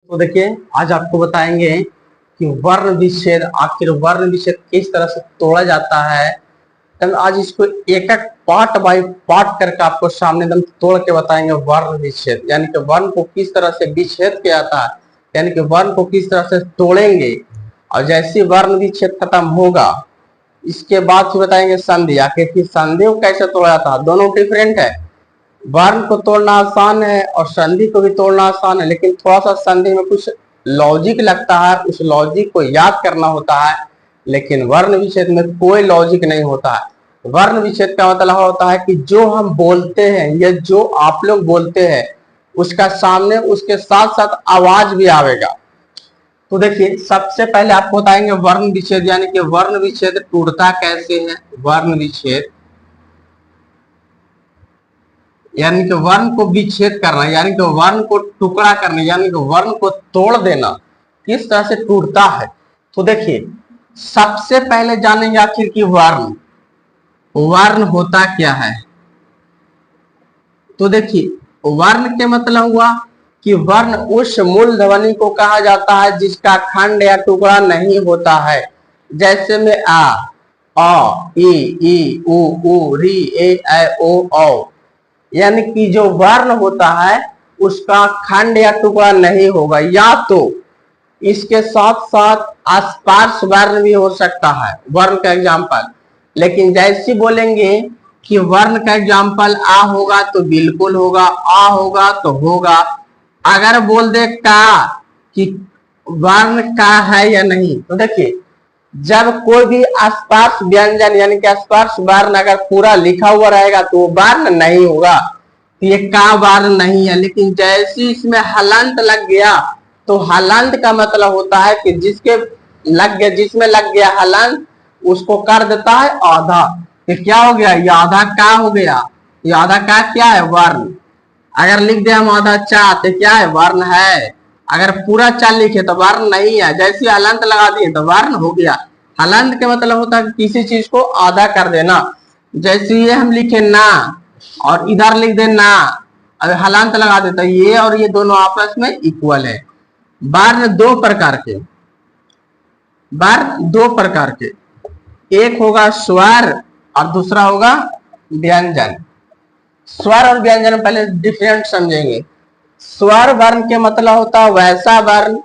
तो देखिए आज आपको बताएंगे कि वर्ण विच्छेद आखिर वर्ण विच्छेद किस तरह से तोड़ा जाता है। हम आज इसको एक एक पार्ट बाय पार्ट करके आपको सामने एकदम तोड़ के बताएंगे। वर्ण विच्छेद यानी कि वर्ण को किस तरह से विच्छेद किया जाता है, यानी कि वर्ण को किस तरह से तोड़ेंगे। और जैसे वर्ण विच्छेद खत्म होगा इसके बाद फिर बताएंगे संधि, आखिर की संधि को कैसे तोड़ा जाता है। दोनों डिफरेंट है, वर्ण को तोड़ना आसान है और संधि को भी तोड़ना आसान है, लेकिन थोड़ा सा संधि में कुछ लॉजिक लगता है, उस लॉजिक को याद करना होता है। लेकिन वर्ण विच्छेद में कोई लॉजिक नहीं होता है। वर्ण विच्छेद का मतलब होता है कि जो हम बोलते हैं या जो आप लोग बोलते हैं उसका सामने उसके साथ साथ आवाज भी आवेगा। तो देखिए सबसे पहले आपको बताएंगे वर्ण विच्छेद, यानी कि वर्ण विच्छेद टूटता कैसे है। वर्ण विच्छेद यानी कि वर्ण को विच्छेद करना, यानी कि वर्ण को टुकड़ा करना, यानी कि वर्ण को तोड़ देना किस तरह से टूटता है। तो देखिए सबसे पहले जानेंगे आखिर की वर्ण वर्ण होता क्या है। तो देखिए वर्ण के मतलब हुआ कि वर्ण उस मूल ध्वनि को कहा जाता है जिसका खंड या टुकड़ा नहीं होता है। जैसे में आ ई उ री ए ओ औ, यानी कि जो वर्ण होता है उसका खंड या टुकड़ा नहीं होगा, या तो इसके साथ साथ अस्पर्श वर्ण भी हो सकता है वर्ण का एग्जाम्पल। लेकिन जैसे बोलेंगे कि वर्ण का एग्जाम्पल आ होगा तो बिल्कुल होगा, आ होगा तो होगा। अगर बोल दे का कि वर्ण का है या नहीं, तो देखिए जब कोई भी अस्पर्श व्यंजन यानी कि अस्पर्श वर्ण अगर पूरा लिखा हुआ रहेगा तो वो वर्ण नहीं होगा, तो ये का वर्ण नहीं है। लेकिन जैसे इसमें हलंत लग गया तो हलंत का मतलब होता है कि जिसके लग गया, जिसमें लग गया हलंत उसको कर देता है आधा। तो क्या हो गया, ये आधा का हो गया। ये आधा का क्या है, वर्ण। अगर लिख दे हम आधा चा तो क्या है, वर्ण है। अगर पूरा चा लिखे तो वर्ण नहीं है, जैसे हलंत लगा दिए तो वर्ण हो गया। हलंत का मतलब होता है किसी चीज को आधा कर देना। जैसे ये हम लिखे ना और इधर लिख दे ना, अगर हलंत लगा दे तो ये और ये दोनों आपस में इक्वल है। वर्ण दो प्रकार के, एक होगा स्वर और दूसरा होगा व्यंजन। स्वर और व्यंजन पहले डिफरेंट समझेंगे। स्वर वर्ण के मतलब होता है वैसा वर्ण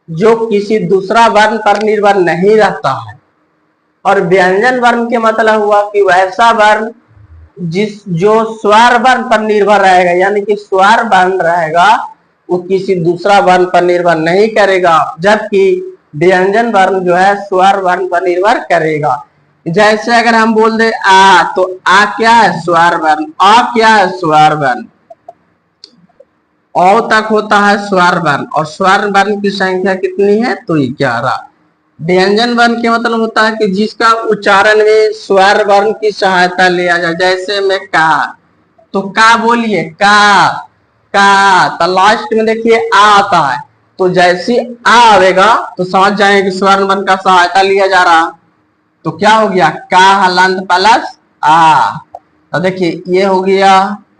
जो किसी दूसरा वर्ण पर निर्भर नहीं रहता है, और व्यंजन वर्ण के मतलब हुआ कि वैसा वर्ण जो स्वर वर्ण पर निर्भर रहेगा, यानी कि स्वर वर्ण रहेगा वो किसी दूसरा वर्ण पर निर्भर नहीं करेगा, जबकि व्यंजन वर्ण जो है स्वर वर्ण पर निर्भर करेगा। जैसे अगर हम बोल दे आ, तो आ क्या है, स्वर वर्ण। आ क्या है, स्वर वर्ण। औ तक होता है स्वर वर्ण, और स्वर वर्ण की संख्या कितनी है, तो 11। व्यंजन वर्ण के मतलब होता है कि जिसका उच्चारण में स्वर वर्ण की सहायता लिया जाए। जैसे में का, तो का बोलिए का, तो लास्ट में देखिए आ आता है, तो जैसे आ आएगा तो समझ जाएंगे कि स्वर वर्ण का सहायता लिया जा रहा। तो क्या हो गया, का हलंत प्लस आ। तो देखिए ये हो गया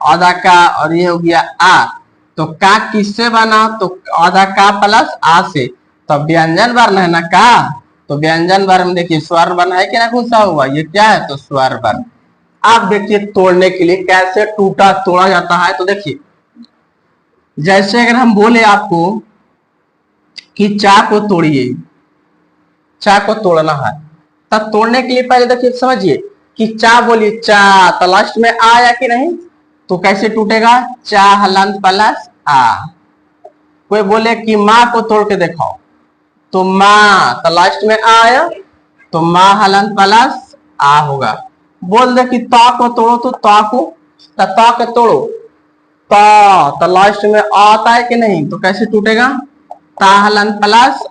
आधा का और ये हो गया आ। तो का किससे बना, तो आधा का प्लस आ से। तो व्यंजन वर्ण है ना का, तो व्यंजन वर्ण में देखिए स्वर वर्ण है कि ना घुसा हुआ, ये क्या है, तो स्वर वर्ण। आप देखिए तोड़ने के लिए कैसे तोड़ा जाता है। तो देखिए जैसे अगर हम बोले आपको कि चा को तोड़िए, चा को तोड़ना है, तब तोड़ने के लिए पहले देखिए समझिए कि चा बोलिए चा, तो लास्ट में आया कि नहीं, तो कैसे टूटेगा, चा हलंत प्लस आ। कोई बोले कि माँ को तोड़ के दिखाओ, तो माँ, तो लास्ट में आ आया, तो माँ हलंत प्लस आ होगा। बोल दे कि ता को तोड़ो, तो ता को तोड़ो, तो लास्ट में आ आता है कि नहीं, तो कैसे टूटेगा, ता हलंत प्लस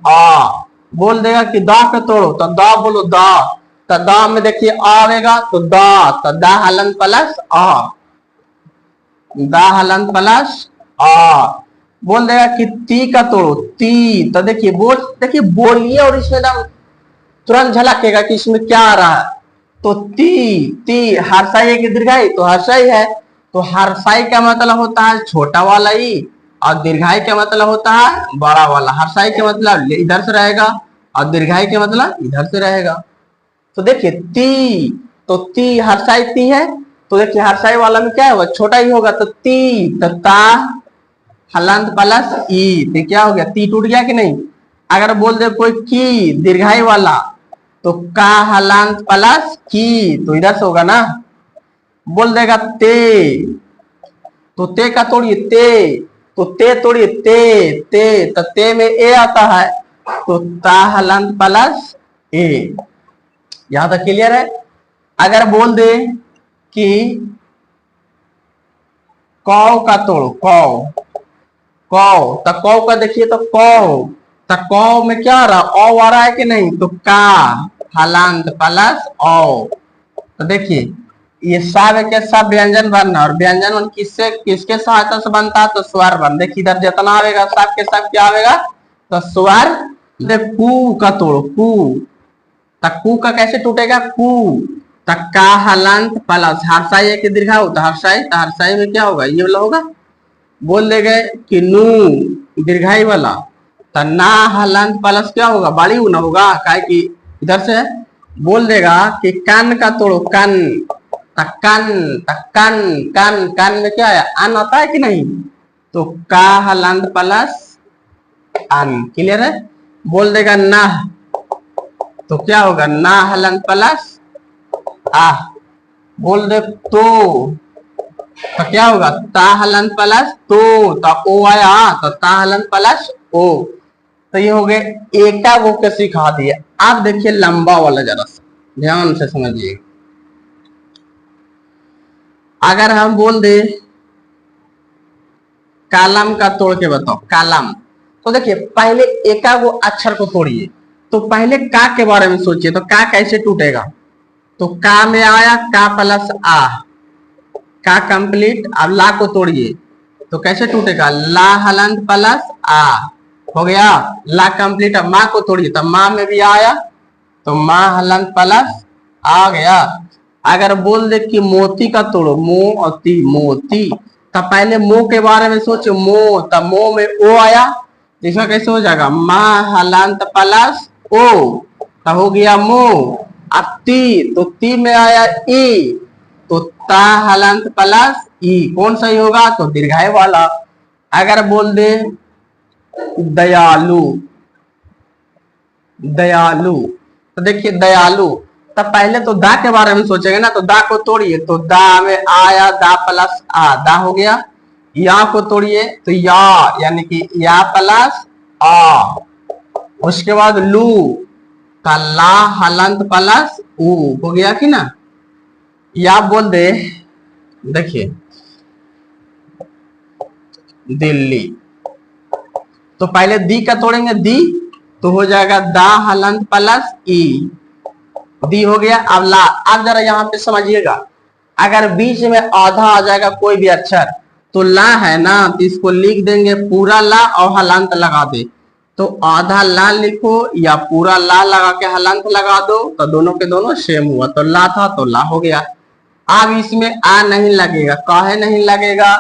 आ। बोल देगा कि दा को तोड़ो, तो दा बोलो दा, तो दा में देखिए आ आएगा, तो दा हलंत प्लस आ, दा हलंत प्लस आ। बोल देगा कि ती का तोड़ो, ती, तो देखिए बोलिए और इसमें एकदम तुरंत झलकेगा कि इसमें क्या आ रहा है। तो ती हर्षाई है कि दीर्घाई, तो हर्षाई है। तो हर्षाई का मतलब होता है छोटा वाला ई, और दीर्घाई का मतलब होता है बड़ा वाला, हर्षाई का मतलब इधर से रहेगा और दीर्घाई का मतलब इधर से रहेगा। तो देखिए ती, तो ती हर्षाई ती है, तो देखिए हर्षाई वाला में क्या होगा, छोटा ही होगा, तो ती, तो ता हलंत प्लस ई, तो क्या हो गया, ती टूट गया कि नहीं। अगर बोल दे कोई की दीर्घाई वाला, तो का हलंत प्लस की, तो इधर से होगा ना। बोल देगा ते, तो ते का तोड़िए ते, तो ते तोड़िए ते, तो ते में ए आता है, तो ता हलंत प्लस ए। यहां तक क्लियर है। अगर बोल दे कि कौ का तोड़ो, कौ, कौ, तो कौ का देखिए, तो कौ, तो कौ में क्या आ रहा, ओ आ रहा है कि नहीं, तो का हलंत प्लस ओ। तो देखिए ये सब के सब व्यंजन वर्ण है, और व्यंजन वर्ण किससे किसके सहायता से बनता है, तो स्वर वर्ण। देखिए इधर जितना आएगा सब के सब क्या आएगा, तो स्वर। कू का तोड़ो, कू, तक्कू का कैसे टूटेगा, कू, तक्का हलंत प्लस हर्षाई है कि दीर्घाई, तो हर्षाई, तो हर्षाई में क्या होगा, ये वाला होगा। बोल दे गए कि नू दीर्घाई वाला, तो ना हलंत प्लस क्या होगा, बाड़ी ऊ ना होगा, काहे कि इधर से है। बोल देगा कि कन का तोड़ो, कन, तक्कन, तक्कन, कन, कन में क्या है, अन आता है कि नहीं, तो का हलंत प्लस अन। क्लियर है। बोल देगा ना, तो क्या होगा, ना हलंत प्लस आ। बोल दे तो क्या होगा, ता हलंत प्लस तो ओ आया, तो ता हलंत प्लस ओ। तो ये हो गए एका वो के सिखा दिए। आप देखिए लंबा वाला, जरा ध्यान से समझिए। अगर हम बोल दे कालम का तोड़ के बताओ, कालम, तो देखिए पहले एका वो अक्षर को तोड़िए, तो पहले का के बारे में सोचिए, तो का कैसे टूटेगा, तो का में आया का प्लस आ, का कंप्लीट। अब ला को तोड़िए, तो कैसे टूटेगा, ला हलंत प्लस आ, हो गया ला कंप्लीट। अब माँ को तोड़िए, तो माँ में भी आया, तो माँ हलंत प्लस आ गया। अगर बोल दे कि मोती का तोड़ो, मो और ती, मोती, तब पहले मो के बारे में सोचो, मो, तब मो में ओ आया, इसका कैसे हो जाएगा, माँ हलंत प्लस ओ, तब हो गया मो। अब ती, तो ती में आया ई, तो ता हलंत प्लस ई, कौन सही होगा, तो दीर्घाई वाला। अगर बोल दे दयालु, दयालु, तो देखिए दयालु, तब पहले तो दा के बारे में सोचेंगे ना, तो दा को तोड़िए, तो दा में आया दा प्लस आ, दा हो गया। या को तोड़िए, तो या यानी कि या प्लस आ। उसके बाद लू का ला हलंत प्लस ऊ, हो गया कि ना। या बोल दे, देखिए दिल्ली, तो पहले दी का तोड़ेंगे, दी, तो हो जाएगा दा हलंत प्लस ई, दी हो गया। अब ला, अब जरा यहाँ पे समझिएगा, अगर बीच में आधा आ जाएगा कोई भी अक्षर, तो ला है ना, तो इसको लिख देंगे पूरा ला और हलंत लगा दे, तो आधा ला लिखो या पूरा ला लगा के हलंत लगा दो, तो दोनों के दोनों सेम हुआ, तो ला था तो ला हो गया। अब इसमें आ नहीं लगेगा, काहे नहीं लगेगा,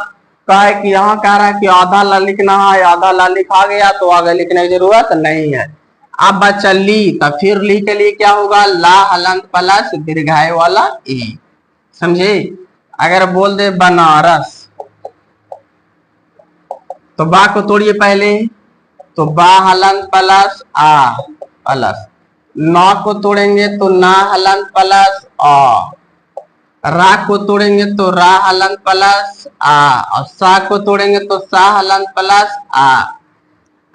काहे कि यहाँ कह रहा है कि आधा ला लिखना है, आधा ला लिखा गया, तो आगे लिखने की जरूरत नहीं है। अब बचा ली, तो फिर ली के लिए क्या होगा, ला हलंत प्लस दीर्घाई वाला ई, समझे। अगर बोल दे बनारस, तो बा को तोड़िए पहले, तो बा हलंत प्लस आ प्लस, नौ को तोड़ेंगे तो ना हलंत प्लस आ, रा को तोड़ेंगे तो रा हलंत प्लस आ, और सा को तोड़ेंगे तो सा हलंत प्लस आ।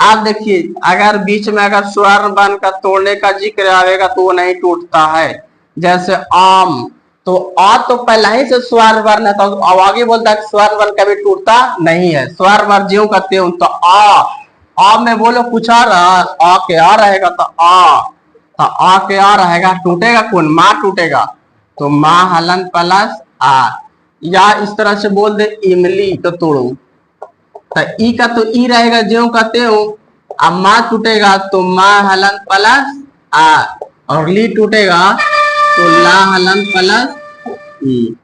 आप देखिए अगर बीच में अगर स्वर्ण वर्ण का तोड़ने का जिक्र आएगा तो वो नहीं टूटता है। जैसे आम, तो आ तो पहला ही से स्वर वर्ण है, तो अब आगे बोलता है स्वर वर्ण कभी टूटता नहीं है, स्वर वर्ण ज्यों करते हो। तो आ में बोलो कुछ आ रहा, आ के आ रहेगा, तो आ के आ रहेगा, टूटेगा कौन, माँ टूटेगा, तो माँ हलंत प्लस आ। या इस तरह से बोल दे इमली तो तोड़ो, तो ई का तो ई रहेगा ज्यों कहते हो, अब माँ टूटेगा तो माँ हलंत प्लस आ, और ली टूटेगा तो ला हलंत प्लस ई।